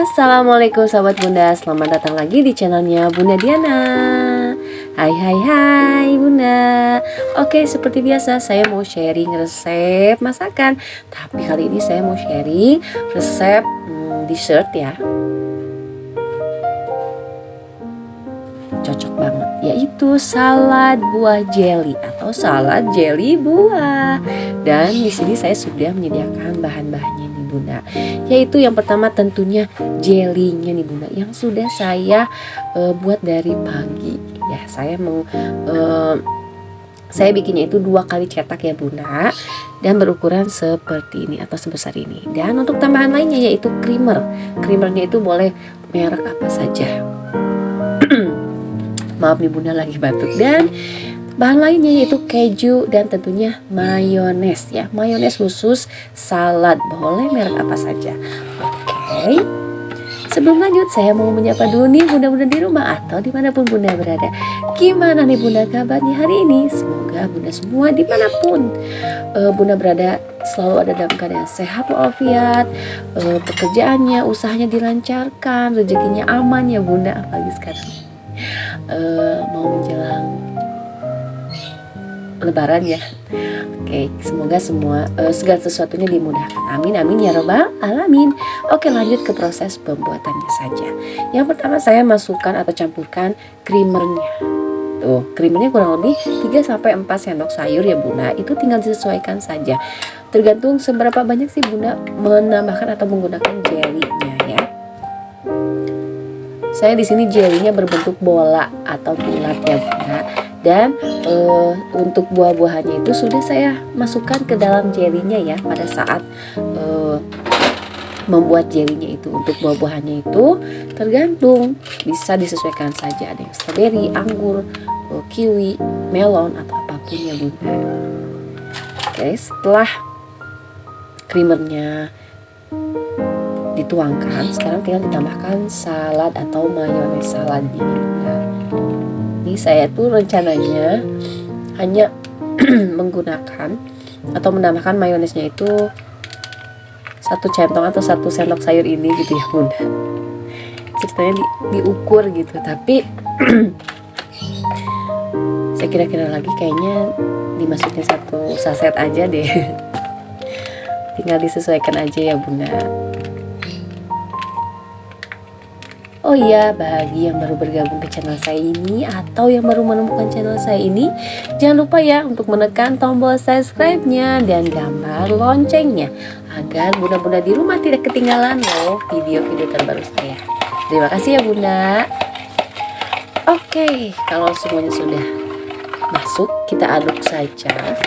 Assalamualaikum sahabat Bunda, selamat datang lagi di channelnya Bunda Diana. Hai Bunda. Oke, seperti biasa saya mau sharing resep masakan. Tapi kali ini saya mau sharing resep dessert ya. Cocok banget, yaitu salad buah jelly atau salad jelly buah. Dan di sini saya sudah menyediakan bahan-bahannya nih Bunda. Yaitu yang pertama tentunya jellynya nih Bunda, yang sudah saya buat dari pagi. Ya, saya bikinnya itu 2 kali cetak ya Bunda, dan berukuran seperti ini atau sebesar ini. Dan untuk tambahan lainnya yaitu creamer. Creamernya itu boleh merek apa saja. Maaf nih Bunda lagi batuk. Dan bahan lainnya yaitu keju dan tentunya mayones ya. Mayones khusus salad, boleh merek apa saja. Oke. Sebelum lanjut saya mau menyapa dulu nih Bunda-bunda di rumah atau dimanapun Bunda berada. Gimana nih Bunda kabarnya hari ini? Semoga Bunda semua dimanapun Bunda berada selalu ada dalam keadaan sehat walafiat, pekerjaannya, usahanya dilancarkan, rezekinya aman ya Bunda, apalagi sekarang mau menjelang Lebaran ya. Oke, semoga segala sesuatunya dimudahkan. Amin amin ya robbal alamin. Oke, lanjut ke proses pembuatannya saja. Yang pertama saya masukkan atau campurkan creamernya. Tuh, creamernya kurang lebih 3-4 sendok sayur ya Bunda. Itu tinggal disesuaikan saja. Tergantung seberapa banyak sih Bunda menambahkan atau menggunakan jellynya ya. Saya di sini jelinya berbentuk bola atau bulat ya Bunda. Dan untuk buah-buahannya itu sudah saya masukkan ke dalam jelinya ya pada saat membuat jelinya itu. Untuk buah-buahannya itu tergantung, bisa disesuaikan saja. Ada yang stroberi, anggur, kiwi, melon atau apapun ya Bunda. Oke, setelah creamernya dituangkan, sekarang tinggal ditambahkan salad atau mayones saladnya nih Bunda. Ini saya tuh rencananya hanya menggunakan atau menambahkan mayonesnya itu 1 centong atau 1 sendok sayur ini gitu ya Bunda. Ceritanya diukur gitu, tapi saya kira-kira lagi kayaknya dimasukin 1 saset aja deh. Tinggal disesuaikan aja ya Bunda. Oh iya, bagi yang baru bergabung ke channel saya ini atau yang baru menemukan channel saya ini, jangan lupa ya untuk menekan tombol subscribe-nya dan gambar loncengnya agar Bunda-bunda di rumah tidak ketinggalan loh video-video terbaru saya. Terima kasih ya Bunda. Oke, kalau semuanya sudah masuk, kita aduk saja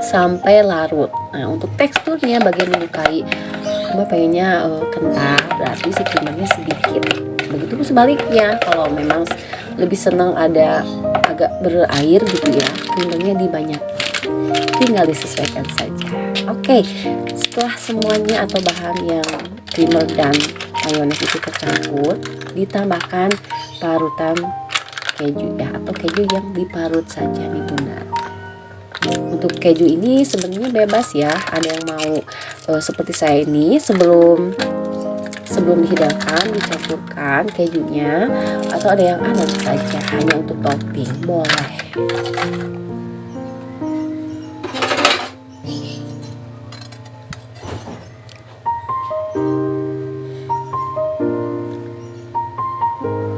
sampai larut. Nah, untuk teksturnya bagian menyukai pengennya kental, berarti si creamernya sedikit. Begitu sebaliknya, kalau memang lebih senang ada agak berair gitu ya, creamernya dibanyak. Tinggal disesuaikan saja. Oke, setelah semuanya atau bahan yang creamer dan mayones itu tercampur, ditambahkan parutan keju ya, atau keju yang diparut saja nih Bunda. Untuk keju ini sebenarnya bebas ya, ada yang mau seperti saya ini sebelum dihidangkan dicampurkan kejunya, atau ada yang anget saja hanya untuk topping, boleh.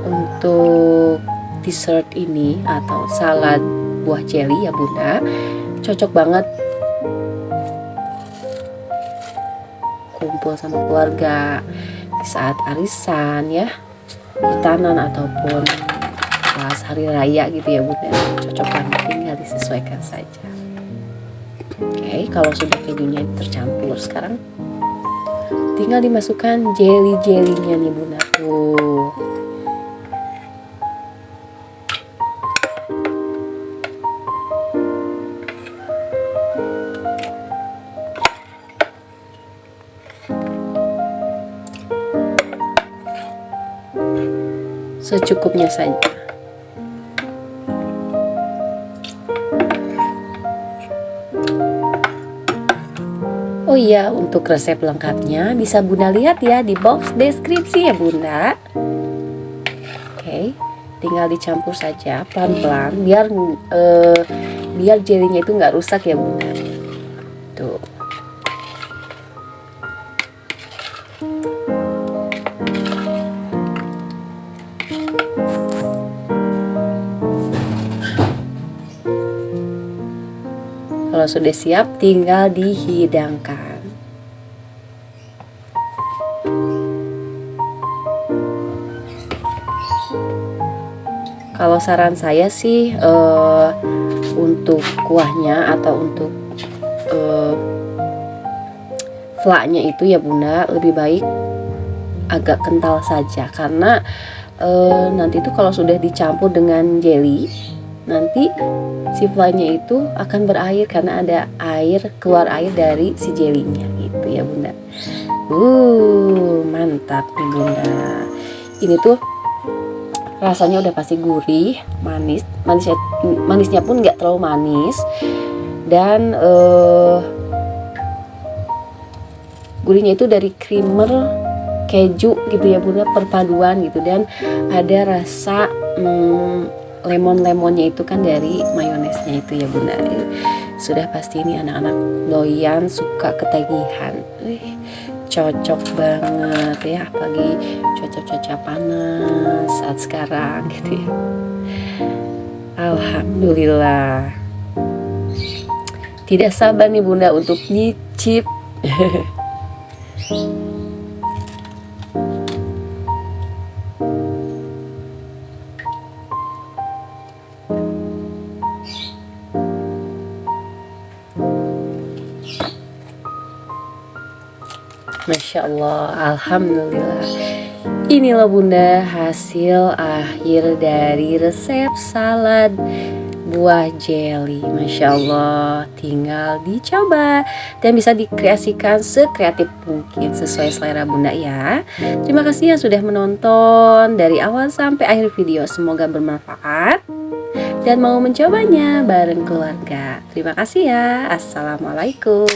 Untuk dessert ini atau salad buah jelly ya Bunda, cocok banget kumpul sama keluarga di saat arisan ya, hitanan ataupun pas hari raya gitu ya Bunda. Cocok banget, tinggal disesuaikan saja. Oke, kalau sudah kejunya tercampur, sekarang tinggal dimasukkan jelly-jellynya nih Bunda tuh. Secukupnya saja. Oh iya, untuk resep lengkapnya bisa Bunda lihat ya di box deskripsi ya Bunda. Oke, tinggal dicampur saja pelan-pelan biar jelinya itu nggak rusak ya Bunda. Tuh. Kalau sudah siap tinggal dihidangkan. Kalau saran saya sih untuk kuahnya atau untuk flaknya itu ya Bunda lebih baik agak kental saja, karena nanti itu kalau sudah dicampur dengan jelly nanti si flaknya itu akan berair karena ada keluar air dari si jelinya gitu ya Bunda. Mantap nih Bunda. Ini tuh rasanya udah pasti gurih, manisnya pun nggak terlalu manis, dan gurihnya itu dari creamer keju gitu ya Bunda, perpaduan gitu, dan ada rasa lemonnya itu kan dari mayonesnya itu ya Bunda. Sudah pasti ini anak-anak doyan suka ketagihan. Cocok banget ya, apalagi cuaca panas saat sekarang gitu ya. Alhamdulillah. Tidak sabar nih Bunda untuk nyicip. Masya Allah, Alhamdulillah. Inilah Bunda hasil akhir dari resep salad buah jelly. Masya Allah, tinggal dicoba dan bisa dikreasikan sekreatif mungkin sesuai selera Bunda ya. Terima kasih yang sudah menonton dari awal sampai akhir video. Semoga bermanfaat dan mau mencobanya bareng keluarga. Terima kasih ya. Assalamualaikum.